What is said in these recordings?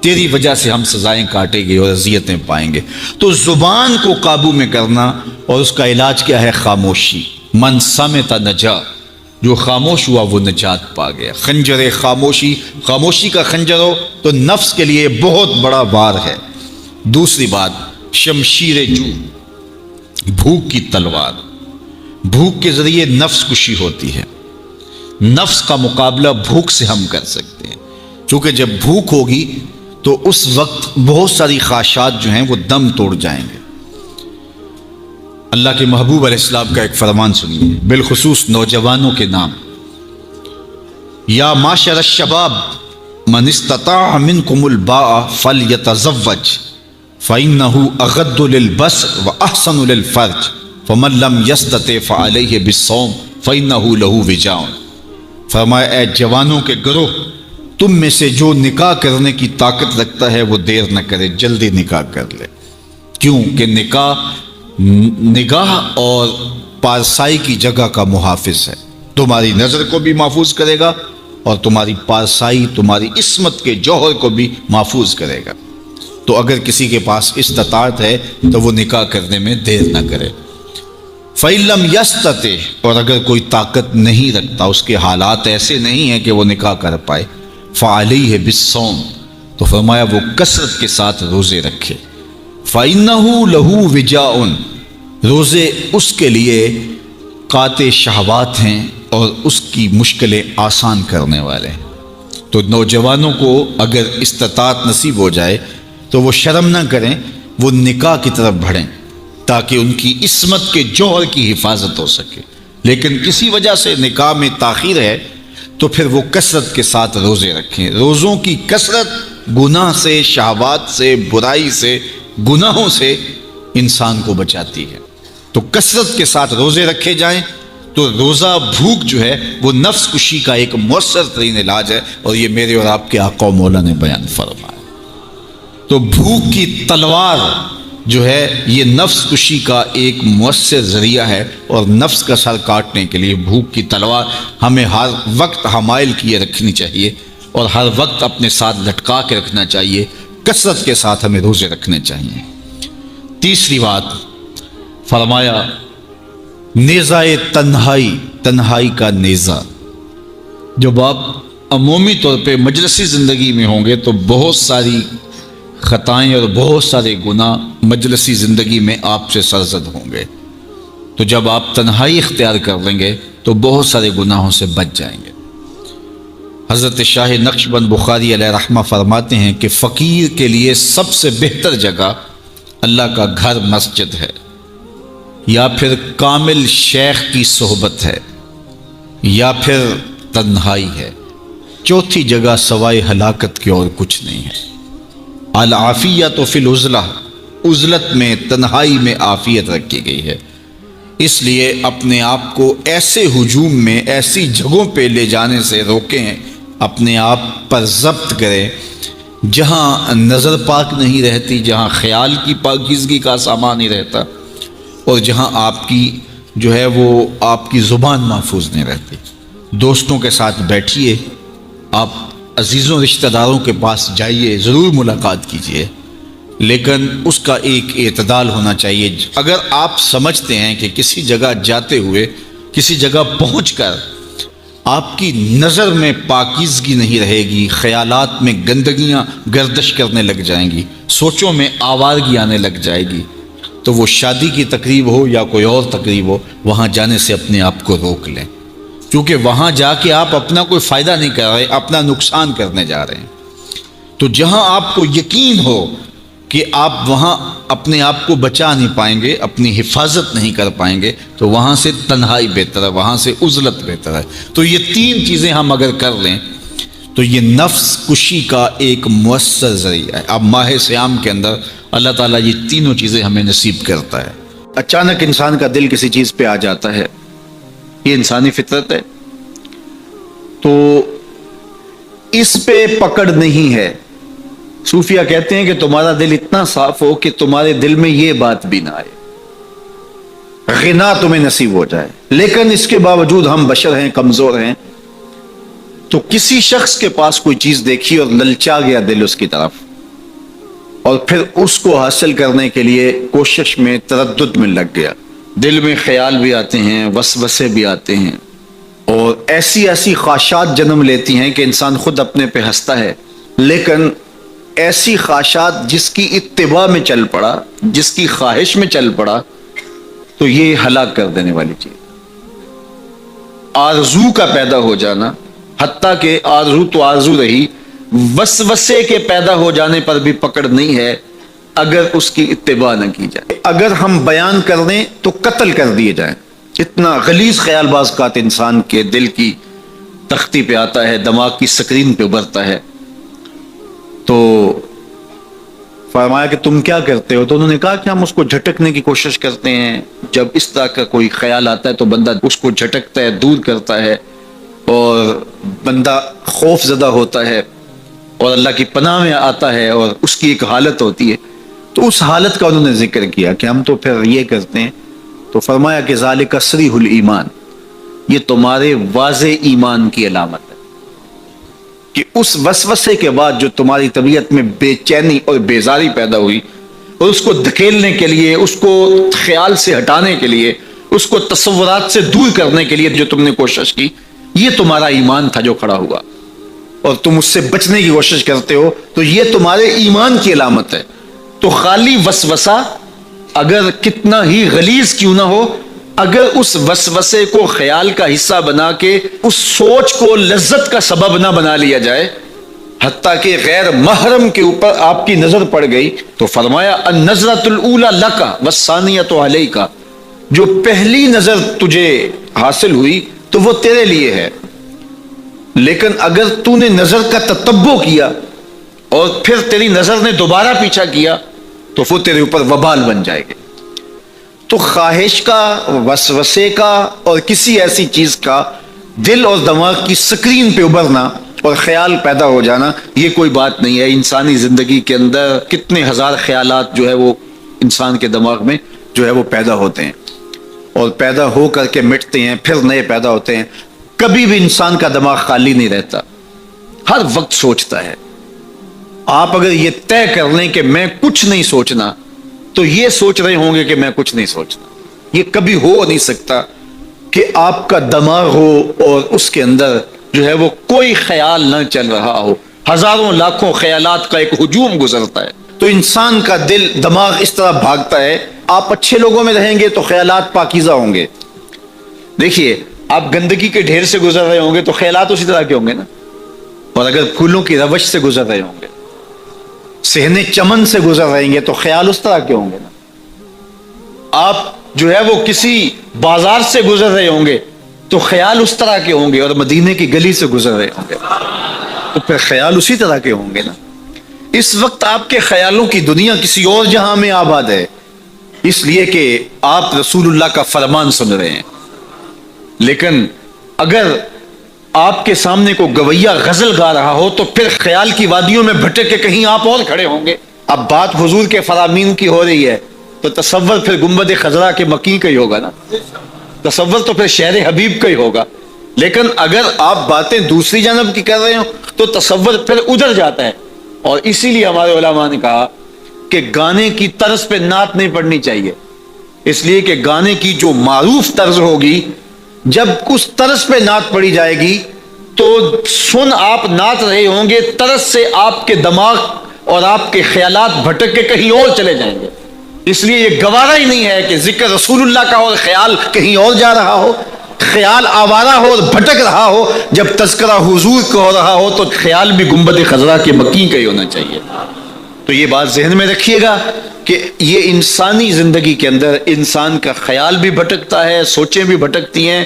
تیری وجہ سے ہم سزائیں کاٹیں گے اور اذیتیں پائیں گے۔ تو زبان کو قابو میں کرنا، اور اس کا علاج کیا ہے؟ خاموشی۔ من صمت نجا، جو خاموش ہوا وہ نجات پا گیا۔ خنجر خاموشی، خاموشی کا خنجر ہو تو نفس کے لیے بہت بڑا وار ہے۔ دوسری بات، شمشیر جو، بھوک کی تلوار۔ بھوک کے ذریعے نفس کشی ہوتی ہے۔ نفس کا مقابلہ بھوک سے ہم کر سکتے ہیں، چونکہ جب بھوک ہوگی تو اس وقت بہت ساری خواہشات جو ہیں وہ دم توڑ جائیں گے۔ اللہ کے محبوب علیہ السلام کا ایک فرمان سنیے، بالخصوص نوجوانوں کے نام۔ یا معاشر الشباب من استطاع منکم الباء فلیتزوج فإنه اغض للبصر واحسن للفرج فمن لم يستطع فعليه بالصوم فإنه له وجاء۔ فرمایا اے جوانوں کے گروہ، تم میں سے جو نکاح کرنے کی طاقت رکھتا ہے وہ دیر نہ کرے، جلدی نکاح کر لے۔ کیوں کہ نگاہ اور پارسائی کی جگہ کا محافظ ہے، تمہاری نظر کو بھی محفوظ کرے گا اور تمہاری پارسائی، تمہاری عصمت کے جوہر کو بھی محفوظ کرے گا۔ تو اگر کسی کے پاس استطاعت ہے تو وہ نکاح کرنے میں دیر نہ کرے۔ فَإِن لَّمْ يَسْتَطِعْ، اور اگر کوئی طاقت نہیں رکھتا، اس کے حالات ایسے نہیں ہیں کہ وہ نکاح کر پائے، فَعَلَيْهِ بِالصَّوْمِ، تو فرمایا وہ کثرت کے ساتھ روزے رکھے۔ فَإِنَّهُ لَهُ وِجَاءٌ، روزے اس کے لیے قاطع شہوات ہیں اور اس کی مشکلیں آسان کرنے والے ہیں۔ تو نوجوانوں کو اگر استطاعت نصیب ہو جائے تو وہ شرم نہ کریں، وہ نکاح کی طرف بڑھیں تاکہ ان کی عصمت کے جوہر کی حفاظت ہو سکے۔ لیکن کسی وجہ سے نکاح میں تاخیر ہے تو پھر وہ کثرت کے ساتھ روزے رکھیں۔ روزوں کی کثرت گناہ سے، شہوات سے، برائی سے، گناہوں سے انسان کو بچاتی ہے۔ تو کثرت کے ساتھ روزے رکھے جائیں تو روزہ بھوک جو ہے وہ نفس کشی کا ایک مؤثر ترین علاج ہے، اور یہ میرے اور آپ کے آقا و مولا نے بیان فرمایا۔ تو بھوک کی تلوار جو ہے یہ نفس کشی کا ایک مؤثر ذریعہ ہے، اور نفس کا سر کاٹنے کے لیے بھوک کی تلوار ہمیں ہر وقت حمائل کیے رکھنی چاہیے اور ہر وقت اپنے ساتھ لٹکا کے رکھنا چاہیے۔ کثرت کے ساتھ ہمیں روزے رکھنے چاہیے۔ تیسری بات فرمایا نیزہ تنہائی، تنہائی کا نیزہ۔ جب آپ عمومی طور پہ مجلسی زندگی میں ہوں گے تو بہت ساری خطائیں اور بہت سارے گناہ مجلسی زندگی میں آپ سے سرزد ہوں گے، تو جب آپ تنہائی اختیار کر لیں گے تو بہت سارے گناہوں سے بچ جائیں گے۔ حضرت شاہ نقشبند بخاری علیہ رحمہ فرماتے ہیں کہ فقیر کے لیے سب سے بہتر جگہ اللہ کا گھر مسجد ہے، یا پھر کامل شیخ کی صحبت ہے، یا پھر تنہائی ہے۔ چوتھی جگہ سوائے ہلاکت کے اور کچھ نہیں ہے۔ العافیت فی العزلہ، عزلت میں، تنہائی میں عافیت رکھی گئی ہے۔ اس لیے اپنے آپ کو ایسے ہجوم میں، ایسی جگہوں پہ لے جانے سے روکیں، اپنے آپ پر ضبط کریں جہاں نظر پاک نہیں رہتی، جہاں خیال کی پاکیزگی کا سامان نہیں رہتا، اور جہاں آپ کی جو ہے وہ آپ کی زبان محفوظ نہیں رہتی۔ دوستوں کے ساتھ بیٹھیے، آپ عزیزوں رشتہ داروں کے پاس جائیے، ضرور ملاقات کیجیے، لیکن اس کا ایک اعتدال ہونا چاہیے۔ اگر آپ سمجھتے ہیں کہ کسی جگہ جاتے ہوئے، کسی جگہ پہنچ کر آپ کی نظر میں پاکیزگی نہیں رہے گی، خیالات میں گندگیاں گردش کرنے لگ جائیں گی، سوچوں میں آوارگی آنے لگ جائے گی، تو وہ شادی کی تقریب ہو یا کوئی اور تقریب ہو، وہاں جانے سے اپنے آپ کو روک لیں، کیونکہ وہاں جا کے آپ اپنا کوئی فائدہ نہیں کر رہے، اپنا نقصان کرنے جا رہے ہیں۔ تو جہاں آپ کو یقین ہو کہ آپ وہاں اپنے آپ کو بچا نہیں پائیں گے، اپنی حفاظت نہیں کر پائیں گے، تو وہاں سے تنہائی بہتر ہے، وہاں سے عزلت بہتر ہے۔ تو یہ تین چیزیں ہم اگر کر لیں تو یہ نفس کشی کا ایک مؤثر ذریعہ ہے۔ اب ماہ سیام کے اندر اللہ تعالیٰ یہ تینوں چیزیں ہمیں نصیب کرتا ہے۔ اچانک انسان کا دل کسی چیز پہ آ جاتا ہے، یہ انسانی فطرت ہے، تو اس پہ پکڑ نہیں ہے۔ صوفیہ کہتے ہیں کہ تمہارا دل اتنا صاف ہو کہ تمہارے دل میں یہ بات بھی نہ آئے، غنا تمہیں نصیب ہو جائے، لیکن اس کے باوجود ہم بشر ہیں، کمزور ہیں، تو کسی شخص کے پاس کوئی چیز دیکھی اور للچا گیا دل اس کی طرف، اور پھر اس کو حاصل کرنے کے لیے کوشش میں تردد میں لگ گیا. دل میں خیال بھی آتے ہیں، وسوسے بھی آتے ہیں، اور ایسی ایسی خواہشات جنم لیتی ہیں کہ انسان خود اپنے پہ ہنستا ہے. لیکن ایسی خواہشات جس کی اتباع میں چل پڑا، جس کی خواہش میں چل پڑا، تو یہ ہلاک کر دینے والی چیز. آرزو کا پیدا ہو جانا، حتیٰ کہ آرزو تو آرزو رہی، وسوسے کے پیدا ہو جانے پر بھی پکڑ نہیں ہے اگر اس کی اتباع نہ کی جائے. اگر ہم بیان کر دیں تو قتل کر دیے جائیں. اتنا غلیظ خیال بعض اوقات انسان کے دل کی تختی پہ آتا ہے، دماغ کی سکرین پہ ابھرتا ہے. تو فرمایا کہ تم کیا کرتے ہو؟ تو انہوں نے کہا کہ ہم اس کو جھٹکنے کی کوشش کرتے ہیں. جب اس طرح کا کوئی خیال آتا ہے تو بندہ اس کو جھٹکتا ہے، دور کرتا ہے، اور بندہ خوف زدہ ہوتا ہے اور اللہ کی پناہ میں آتا ہے، اور اس کی ایک حالت ہوتی ہے. تو اس حالت کا انہوں نے ذکر کیا کہ ہم تو پھر یہ کرتے ہیں. تو فرمایا کہ ذالک صریح الایمان، یہ تمہارے واضح ایمان کی علامت ہے کہ اس وسوسے کے بعد جو تمہاری طبیعت میں بے چینی اور بیزاری پیدا ہوئی، اور اس کو دھکیلنے کے لیے، اس کو خیال سے ہٹانے کے لیے، اس کو تصورات سے دور کرنے کے لیے جو تم نے کوشش کی، یہ تمہارا ایمان تھا جو کھڑا ہوا، اور تم اس سے بچنے کی کوشش کرتے ہو، تو یہ تمہارے ایمان کی علامت ہے. تو خالی وسوسہ اگر کتنا ہی غلیظ کیوں نہ ہو، اگر اس وسوسے کو خیال کا حصہ بنا کے اس سوچ کو لذت کا سبب نہ بنا لیا جائے، حتیٰ کہ غیر محرم کے اوپر آپ کی نظر پڑ گئی، تو فرمایا النظرۃ الاولی لک والثانیۃ علیک، جو پہلی نظر تجھے حاصل ہوئی تو وہ تیرے لیے ہے، لیکن اگر تو نے نظر کا تتبع کیا اور پھر تیری نظر نے دوبارہ پیچھا کیا تو وہ تیرے اوپر وبال بن جائے گی. تو خواہش کا، وسوسے کا، اور کسی ایسی چیز کا دل اور دماغ کی سکرین پہ ابھرنا اور خیال پیدا ہو جانا، یہ کوئی بات نہیں ہے. انسانی زندگی کے اندر کتنے ہزار خیالات جو ہے وہ انسان کے دماغ میں جو ہے وہ پیدا ہوتے ہیں، اور پیدا ہو کر کے مٹتے ہیں، پھر نئے پیدا ہوتے ہیں. کبھی بھی انسان کا دماغ خالی نہیں رہتا، ہر وقت سوچتا ہے. آپ اگر یہ طے کر لیں کہ میں کچھ نہیں سوچنا، تو یہ سوچ رہے ہوں گے کہ میں کچھ نہیں سوچنا. یہ کبھی ہو نہیں سکتا کہ آپ کا دماغ ہو اور اس کے اندر جو ہے وہ کوئی خیال نہ چل رہا ہو. ہزاروں لاکھوں خیالات کا ایک ہجوم گزرتا ہے. تو انسان کا دل، دماغ اس طرح بھاگتا ہے. آپ اچھے لوگوں میں رہیں گے تو خیالات پاکیزہ ہوں گے. دیکھیے، آپ گندگی کے ڈھیر سے گزر رہے ہوں گے تو خیالات اسی طرح کے ہوں گے نا. اور اگر پھولوں کی روش سے گزر رہے ہوں گے، صحن چمن سے گزر رہیں گے تو خیال اس طرح کے ہوں گے نا. آپ جو ہے وہ کسی بازار سے گزر رہے ہوں گے تو خیال اس طرح کے ہوں گے، اور مدینے کی گلی سے گزر رہے ہوں گے تو پھر خیال اسی طرح کے ہوں گے نا. اس وقت آپ کے خیالوں کی دنیا کسی اور جہاں میں آباد ہے، اس لیے کہ آپ رسول اللہ کا فرمان سن رہے ہیں. لیکن اگر آپ کے سامنے کو گویا غزل گا رہا ہو تو پھر خیال کی وادیوں میں بھٹک کے کہیں آپ اور کھڑے ہوں گے. اب بات حضور کے فرامین کی ہو رہی ہے تو تصور پھر گنبد خضرا کے مکی کا ہی ہوگا نا، تصور تو پھر شہر حبیب کا ہی ہوگا. لیکن اگر آپ باتیں دوسری جانب کی کر رہے ہو تو تصور پھر ادھر جاتا ہے. اور اسی لیے ہمارے علماء نے کہا کہ گانے کی طرز پہ نعت نہیں پڑھنی چاہیے، اس لیے کہ گانے کی جو معروف طرز ہوگی، جب اس طرز پہ نعت پڑھی جائے گی تو سن آپ نعت رہے ہوں گے، طرز سے آپ کے دماغ اور آپ کے خیالات بھٹک کے کہیں اور چلے جائیں گے. اس لیے یہ گوارا ہی نہیں ہے کہ ذکر رسول اللہ کا اور خیال کہیں اور جا رہا ہو، خیال آوارہ ہو اور بھٹک رہا ہو. جب تذکرہ حضور کا ہو رہا ہو تو خیال بھی گنبد خضرا کے مکی کا ہی ہونا چاہیے. تو یہ بات ذہن میں رکھیے گا کہ یہ انسانی زندگی کے اندر انسان کا خیال بھی بھٹکتا ہے، سوچیں بھی بھٹکتی ہیں،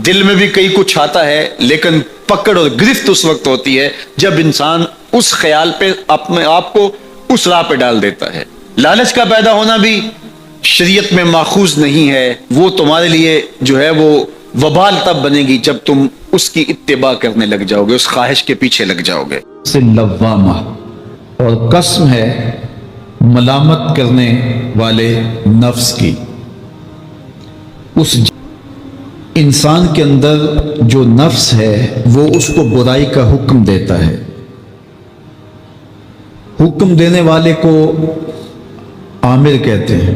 دل میں بھی کئی کچھ آتا ہے، لیکن پکڑ اور گرفت اس وقت ہوتی ہے جب انسان اس خیال پہ اپنے آپ کو اس راہ پہ ڈال دیتا ہے. لالچ کا پیدا ہونا بھی شریعت میں ماخوذ نہیں ہے. وہ تمہارے لیے جو ہے وہ وبال تب بنے گی جب تم اس کی اتباع کرنے لگ جاؤ گے، اس خواہش کے پیچھے لگ جاؤ گے. سے لوامہ، اور قسم ہے ملامت کرنے والے نفس کی. اس انسان کے اندر جو نفس ہے وہ اس کو برائی کا حکم دیتا ہے، حکم دینے والے کو عامر کہتے ہیں،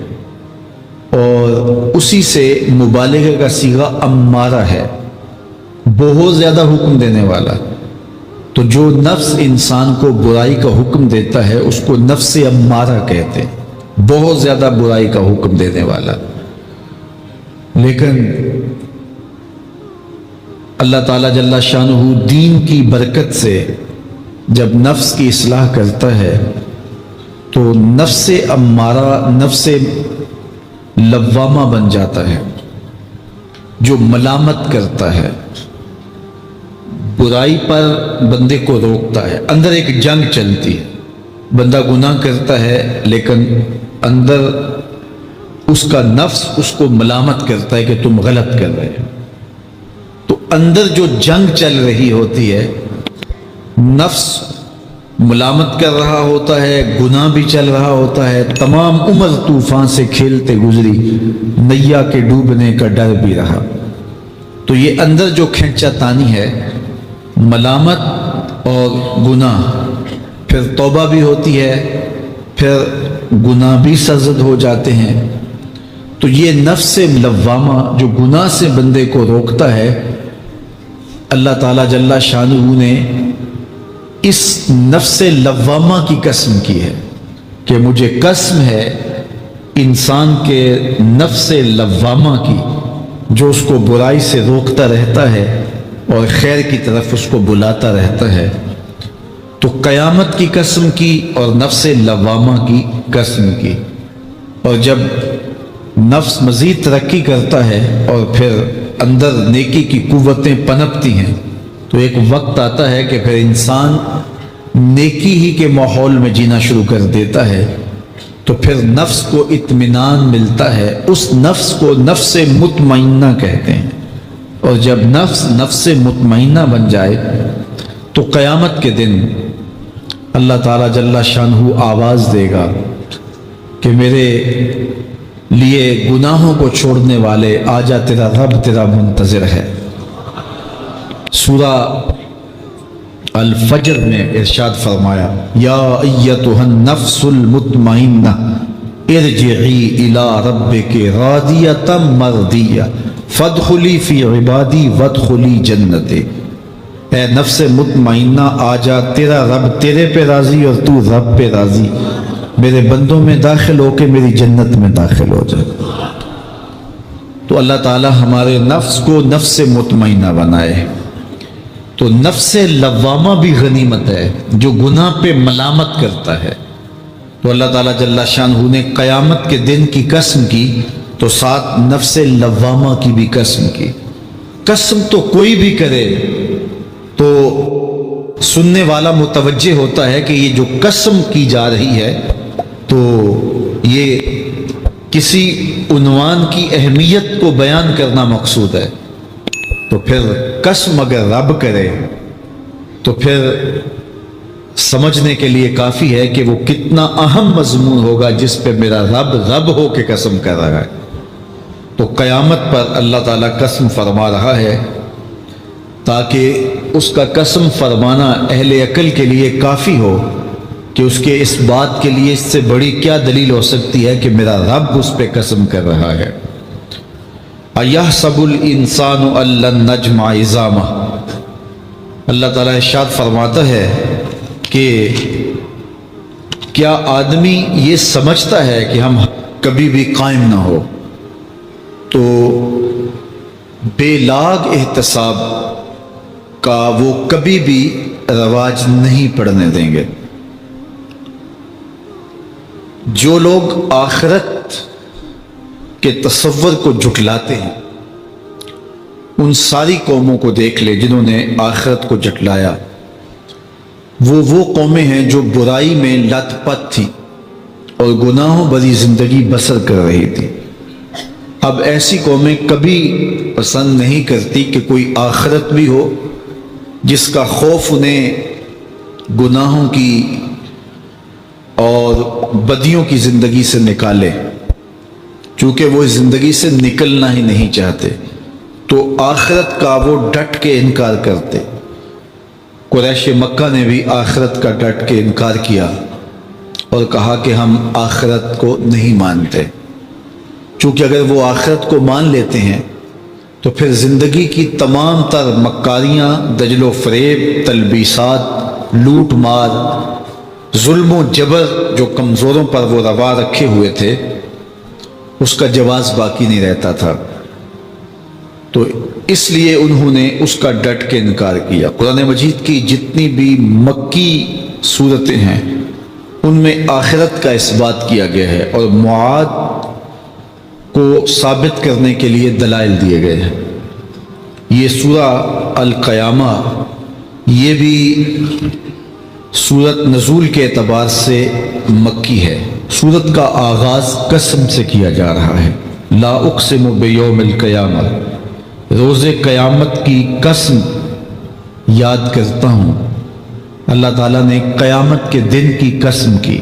اور اسی سے مبالغہ کا صیغہ امارہ ہے، بہت زیادہ حکم دینے والا۔ تو جو نفس انسان کو برائی کا حکم دیتا ہے اس کو نفس امارہ کہتے ہیں، بہت زیادہ برائی کا حکم دینے والا۔ لیکن اللہ تعالیٰ جل شانہ دین کی برکت سے جب نفس کی اصلاح کرتا ہے تو نفس امارہ نفس لوامہ بن جاتا ہے، جو ملامت کرتا ہے، برائی پر بندے کو روکتا ہے۔ اندر ایک جنگ چلتی ہے، بندہ گناہ کرتا ہے لیکن اندر اس کا نفس اس کو ملامت کرتا ہے کہ تم غلط کر رہے ہو۔ تو اندر جو جنگ چل رہی ہوتی ہے، نفس ملامت کر رہا ہوتا ہے، گناہ بھی چل رہا ہوتا ہے، تمام عمر طوفان سے کھیلتے گزری، نیا کے ڈوبنے کا ڈر بھی رہا۔ تو یہ اندر جو کھینچا تانی ہے، ملامت اور گناہ، پھر توبہ بھی ہوتی ہے، پھر گناہ بھی سرزد ہو جاتے ہیں۔ تو یہ نفس لوامہ جو گناہ سے بندے کو روکتا ہے، اللہ تعالیٰ جل شانہ نے اس نفس لوامہ کی قسم کی ہے کہ مجھے قسم ہے انسان کے نفس لوامہ کی، جو اس کو برائی سے روکتا رہتا ہے اور خیر کی طرف اس کو بلاتا رہتا ہے۔ تو قیامت کی قسم کی اور نفس لوامہ کی قسم کی۔ اور جب نفس مزید ترقی کرتا ہے اور پھر اندر نیکی کی قوتیں پنپتی ہیں، تو ایک وقت آتا ہے کہ پھر انسان نیکی ہی کے ماحول میں جینا شروع کر دیتا ہے، تو پھر نفس کو اطمینان ملتا ہے۔ اس نفس کو نفس مطمئنہ کہتے ہیں۔ اور جب نفس مطمئنہ بن جائے تو قیامت کے دن اللہ تعالیٰ جل شانہ آواز دے گا کہ میرے لیے گناہوں کو چھوڑنے والے آجا، تیرا رب تیرا منتظر ہے۔ سورہ الفجر میں ارشاد فرمایا، یا ایتھا النفس المطمئنہ ارجعی الی ربک راضیۃ مرضیہ فادخلی فی عبادی وادخلی جنتی۔ اے نفس مطمئنہ آجا، تیرا رب تیرے پہ راضی اور تو رب پہ راضی، میرے بندوں میں داخل ہو کے میری جنت میں داخل ہو جائے۔ تو اللہ تعالیٰ ہمارے نفس کو نفس مطمئنہ بنائے۔ تو نفس لوامہ بھی غنیمت ہے، جو گناہ پہ ملامت کرتا ہے۔ تو اللہ تعالیٰ جل شانہ نے قیامت کے دن کی قسم کی تو ساتھ نفس لوامہ کی بھی قسم کی۔ قسم تو کوئی بھی کرے تو سننے والا متوجہ ہوتا ہے کہ یہ جو قسم کی جا رہی ہے تو یہ کسی عنوان کی اہمیت کو بیان کرنا مقصود ہے۔ تو پھر قسم اگر رب کرے تو پھر سمجھنے کے لیے کافی ہے کہ وہ کتنا اہم مضمون ہوگا جس پہ میرا رب ہو کے قسم کر رہا ہے۔ تو قیامت پر اللہ تعالیٰ قسم فرما رہا ہے تاکہ اس کا قسم فرمانا اہل عقل کے لیے کافی ہو کہ اس کے اس بات کے لیے اس سے بڑی کیا دلیل ہو سکتی ہے کہ میرا رب اس پہ قسم کر رہا ہے۔ اَيَحْسَبُ الْإِنسَانُ أَن لَّن نَّجْمَعَ عِظَامَهُ۔ اللہ تعالیٰ ارشاد فرماتا ہے کہ کیا آدمی یہ سمجھتا ہے کہ ہم کبھی بھی قائم نہ ہو؟ تو بے لاگ احتساب کا وہ کبھی بھی رواج نہیں پڑنے دیں گے۔ جو لوگ آخرت کے تصور کو جھٹلاتے ہیں، ان ساری قوموں کو دیکھ لے جنہوں نے آخرت کو جھٹلایا، وہ قومیں ہیں جو برائی میں لت پت تھی اور گناہوں بھری زندگی بسر کر رہی تھی۔ اب ایسی قومیں کبھی پسند نہیں کرتی کہ کوئی آخرت بھی ہو جس کا خوف انہیں گناہوں کی اور بدیوں کی زندگی سے نکالے، چونکہ وہ اس زندگی سے نکلنا ہی نہیں چاہتے، تو آخرت کا وہ ڈٹ کے انکار کرتے۔ قریش مکہ نے بھی آخرت کا ڈٹ کے انکار کیا، اور کہا کہ ہم آخرت کو نہیں مانتے، چونکہ اگر وہ آخرت کو مان لیتے ہیں تو پھر زندگی کی تمام تر مکاریاں، دجل و فریب، تلبیسات، لوٹ مار، ظلم و جبر جو کمزوروں پر وہ روا رکھے ہوئے تھے، اس کا جواز باقی نہیں رہتا تھا۔ تو اس لیے انہوں نے اس کا ڈٹ کے انکار کیا۔ قرآن مجید کی جتنی بھی مکی صورتیں ہیں ان میں آخرت کا اثبات کیا گیا ہے اور معاد کو ثابت کرنے کے لیے دلائل دیے گئے ہیں۔ یہ سورہ القیامہ یہ بھی سورت نزول کے اعتبار سے مکی ہے۔ سورت کا آغاز قسم سے کیا جا رہا ہے، لا اقسم بیوم القیامہ، روز قیامت کی قسم یاد کرتا ہوں۔ اللہ تعالیٰ نے قیامت کے دن کی قسم کی۔